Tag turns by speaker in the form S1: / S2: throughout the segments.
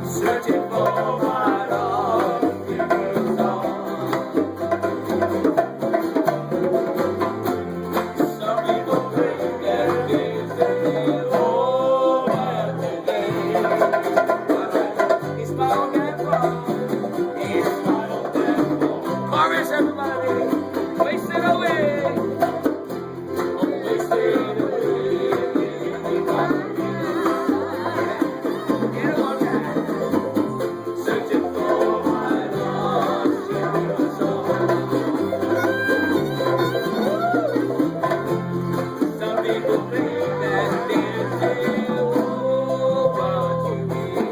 S1: Searching for my love. Some people think that this is over today. It's my own damn fault. It's my own damn fault. Chorus, everybody. Wasted away. I'm wasted away. Get it one time. Searching for my lost soul. Some people think that this is over today.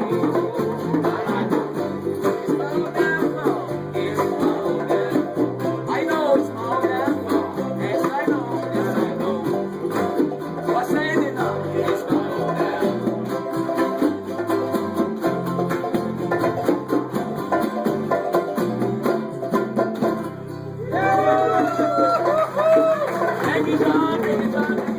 S1: It's my own damn fault. It's my own damn fault. I know it's my own damn fault. Yes, I know. Yes, I know. What's saying it now? It's my own damn fault. Thank you, John. Thank you, John.